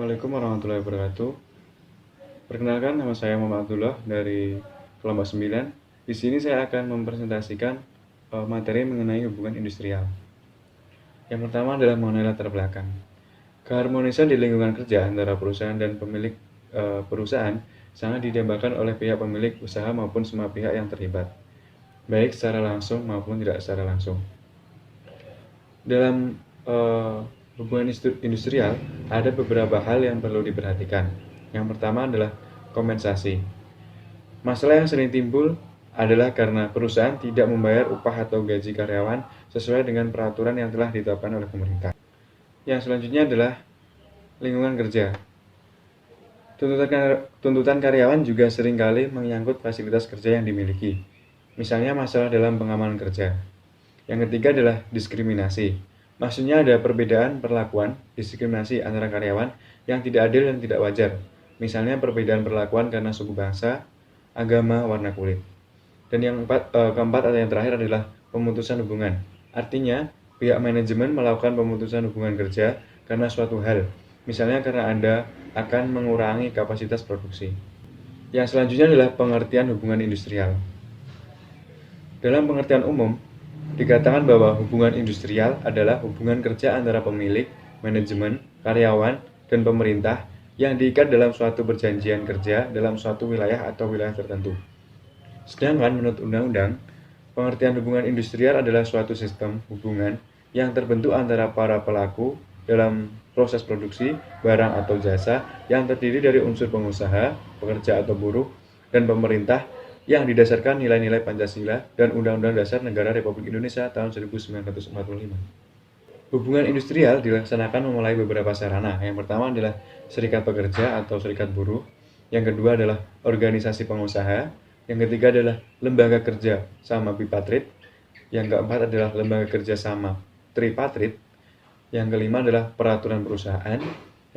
Assalamualaikum warahmatullahi wabarakatuh. Perkenalkan, nama saya Muhammad Abdullah dari kelompok 9. Di sini saya akan mempresentasikan materi mengenai hubungan industrial. Yang pertama adalah mengenai latar belakang. Keharmonisan di lingkungan kerja antara perusahaan dan pemilik perusahaan sangat didambakan oleh pihak pemilik usaha maupun semua pihak yang terlibat, baik secara langsung maupun tidak secara langsung. Dalam hubungan industrial, ada beberapa hal yang perlu diperhatikan. Yang pertama adalah kompensasi. Masalah yang sering timbul adalah karena perusahaan tidak membayar upah atau gaji karyawan sesuai dengan peraturan yang telah ditetapkan oleh pemerintah. Yang selanjutnya adalah lingkungan kerja. Tuntutan karyawan juga seringkali menyangkut fasilitas kerja yang dimiliki, misalnya masalah dalam pengamanan kerja. Yang ketiga adalah diskriminasi. Maksudnya ada perbedaan perlakuan, diskriminasi antara karyawan yang tidak adil dan tidak wajar. Misalnya perbedaan perlakuan karena suku bangsa, agama, warna kulit. Dan yang keempat atau yang terakhir adalah pemutusan hubungan. Artinya, pihak manajemen melakukan pemutusan hubungan kerja karena suatu hal. Misalnya karena Anda akan mengurangi kapasitas produksi. Yang selanjutnya adalah pengertian hubungan industrial. Dalam pengertian umum, dikatakan bahwa hubungan industrial adalah hubungan kerja antara pemilik, manajemen, karyawan, dan pemerintah yang diikat dalam suatu perjanjian kerja dalam suatu wilayah atau wilayah tertentu. Sedangkan menurut undang-undang, pengertian hubungan industrial adalah suatu sistem hubungan yang terbentuk antara para pelaku dalam proses produksi, barang atau jasa yang terdiri dari unsur pengusaha, pekerja atau buruh, dan pemerintah yang didasarkan nilai-nilai Pancasila dan Undang-Undang Dasar Negara Republik Indonesia tahun 1945. Hubungan industrial dilaksanakan melalui beberapa sarana. Yang pertama adalah serikat pekerja atau serikat buruh. Yang kedua adalah organisasi pengusaha. Yang ketiga adalah lembaga kerja sama bipatrit. Yang keempat adalah lembaga kerja sama tripatrit. Yang kelima adalah peraturan perusahaan.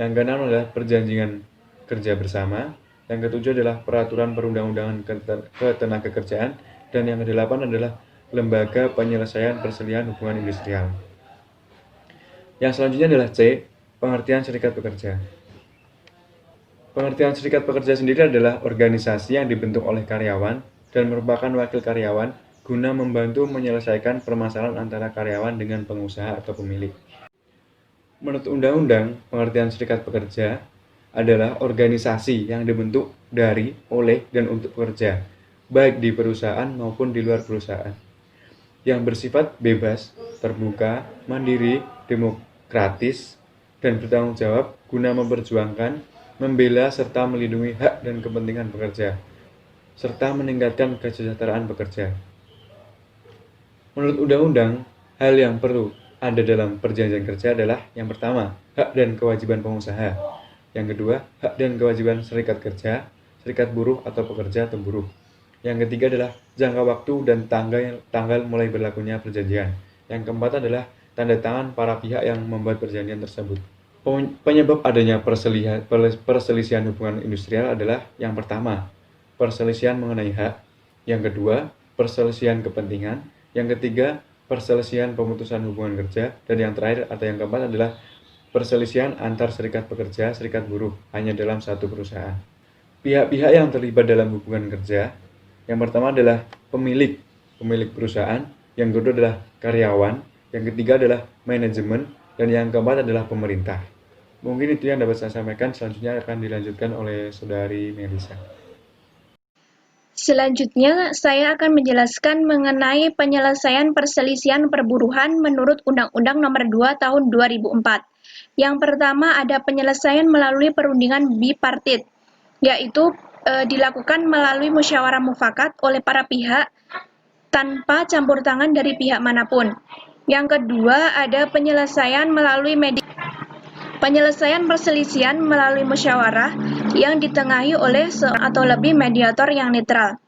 Yang keenam adalah perjanjian kerja bersama. Yang ketujuh adalah peraturan perundang-undangan ketenagakerjaan. Dan yang kedelapan adalah lembaga penyelesaian perselisihan hubungan industrial. Yang selanjutnya adalah C, pengertian serikat pekerja. Pengertian serikat pekerja sendiri adalah organisasi yang dibentuk oleh karyawan dan merupakan wakil karyawan guna membantu menyelesaikan permasalahan antara karyawan dengan pengusaha atau pemilik. Menurut undang-undang, pengertian serikat pekerja adalah organisasi yang dibentuk dari, oleh, dan untuk pekerja, baik di perusahaan maupun di luar perusahaan, yang bersifat bebas, terbuka, mandiri, demokratis, dan bertanggung jawab guna memperjuangkan, membela, serta melindungi hak dan kepentingan pekerja, serta meningkatkan kesejahteraan pekerja. Menurut undang-undang, hal yang perlu ada dalam perjanjian kerja adalah yang pertama, hak dan kewajiban pengusaha. Yang kedua, hak dan kewajiban serikat kerja, serikat buruh atau pekerja atau buruh. Yang ketiga adalah jangka waktu dan tanggal mulai berlakunya perjanjian. Yang keempat adalah tanda tangan para pihak yang membuat perjanjian tersebut. Penyebab adanya perselisihan hubungan industrial adalah yang pertama, perselisihan mengenai hak. Yang kedua, perselisihan kepentingan. Yang ketiga, perselisihan pemutusan hubungan kerja. Dan yang terakhir atau yang keempat adalah perselisihan antar serikat pekerja, serikat buruh hanya dalam satu perusahaan. Pihak-pihak yang terlibat dalam hubungan kerja, yang pertama adalah pemilik perusahaan, yang kedua adalah karyawan, yang ketiga adalah manajemen, dan yang keempat adalah pemerintah. Mungkin itu yang dapat saya sampaikan, selanjutnya akan dilanjutkan oleh Saudari Melisa. Selanjutnya, saya akan menjelaskan mengenai penyelesaian perselisihan perburuhan menurut Undang-Undang Nomor 2 Tahun 2004. Yang pertama ada penyelesaian melalui perundingan bipartit, yaitu dilakukan melalui musyawarah mufakat oleh para pihak tanpa campur tangan dari pihak manapun. Yang kedua ada penyelesaian melalui penyelesaian perselisihan melalui musyawarah yang ditengahi oleh seorang atau lebih mediator yang netral.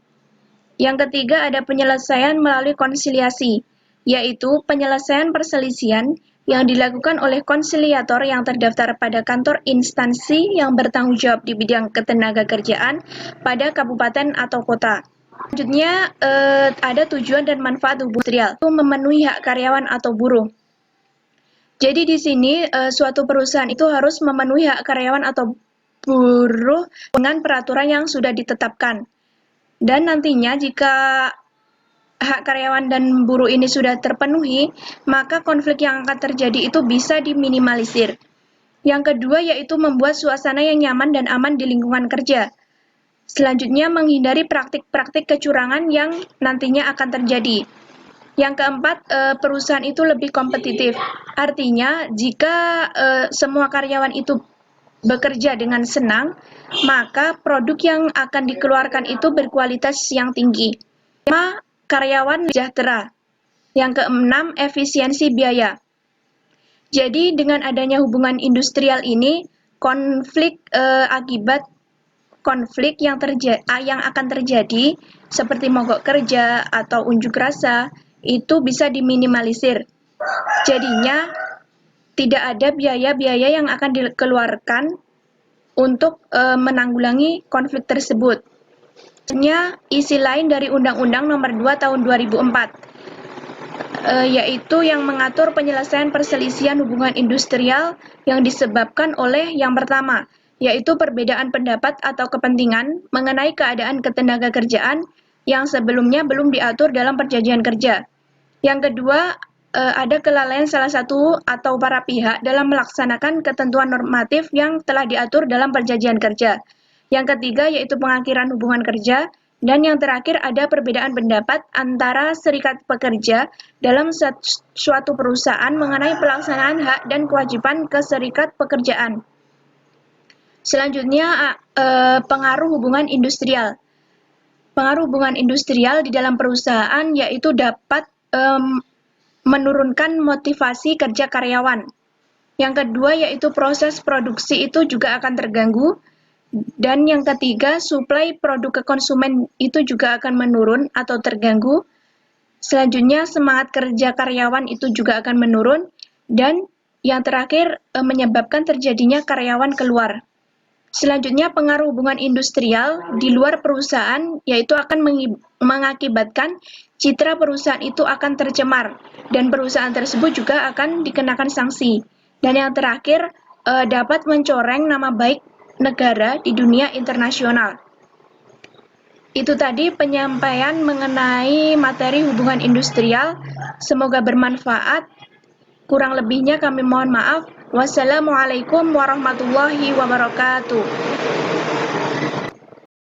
Yang ketiga ada penyelesaian melalui konsiliasi, yaitu penyelesaian perselisihan yang dilakukan oleh konsiliator yang terdaftar pada kantor instansi yang bertanggung jawab di bidang ketenagakerjaan pada kabupaten atau kota. Selanjutnya ada tujuan dan manfaat hubungan industrial, itu memenuhi hak karyawan atau buruh. Jadi di sini suatu perusahaan itu harus memenuhi hak karyawan atau buruh dengan peraturan yang sudah ditetapkan. Dan nantinya jika hak karyawan dan buruh ini sudah terpenuhi, maka konflik yang akan terjadi itu bisa diminimalisir. Yang kedua yaitu membuat suasana yang nyaman dan aman di lingkungan kerja. Selanjutnya menghindari praktik-praktik kecurangan yang nantinya akan terjadi. Yang keempat, perusahaan itu lebih kompetitif. Artinya, jika semua karyawan itu bekerja dengan senang, maka produk yang akan dikeluarkan itu berkualitas yang tinggi. Kelima, karyawan sejahtera. Yang keenam, efisiensi biaya. Jadi, dengan adanya hubungan industrial ini, akibat konflik yang akan terjadi seperti mogok kerja atau unjuk rasa itu bisa diminimalisir. Jadinya tidak ada biaya-biaya yang akan dikeluarkan untuk menanggulangi konflik tersebut. Isi lain dari Undang-Undang Nomor 2 Tahun 2004 yaitu yang mengatur penyelesaian perselisihan hubungan industrial yang disebabkan oleh yang pertama, yaitu perbedaan pendapat atau kepentingan mengenai keadaan ketenagakerjaan yang sebelumnya belum diatur dalam perjanjian kerja. Yang kedua, ada kelalaian salah satu atau para pihak dalam melaksanakan ketentuan normatif yang telah diatur dalam perjanjian kerja. Yang ketiga, yaitu pengakhiran hubungan kerja. Dan yang terakhir, ada perbedaan pendapat antara serikat pekerja dalam suatu perusahaan mengenai pelaksanaan hak dan kewajiban ke serikat pekerjaan. Selanjutnya, pengaruh hubungan industrial. Pengaruh hubungan industrial di dalam perusahaan yaitu dapat menurunkan motivasi kerja karyawan. Yang kedua yaitu proses produksi itu juga akan terganggu. Dan yang ketiga, suplai produk ke konsumen itu juga akan menurun atau terganggu. Selanjutnya, semangat kerja karyawan itu juga akan menurun. Dan yang terakhir, menyebabkan terjadinya karyawan keluar. Selanjutnya, pengaruh hubungan industrial di luar perusahaan yaitu akan mengakibatkan citra perusahaan itu akan tercemar dan perusahaan tersebut juga akan dikenakan sanksi. Dan yang terakhir, dapat mencoreng nama baik negara di dunia internasional. Itu tadi penyampaian mengenai materi hubungan industrial. Semoga bermanfaat. Kurang lebihnya kami mohon maaf. Wassalamualaikum warahmatullahi wabarakatuh.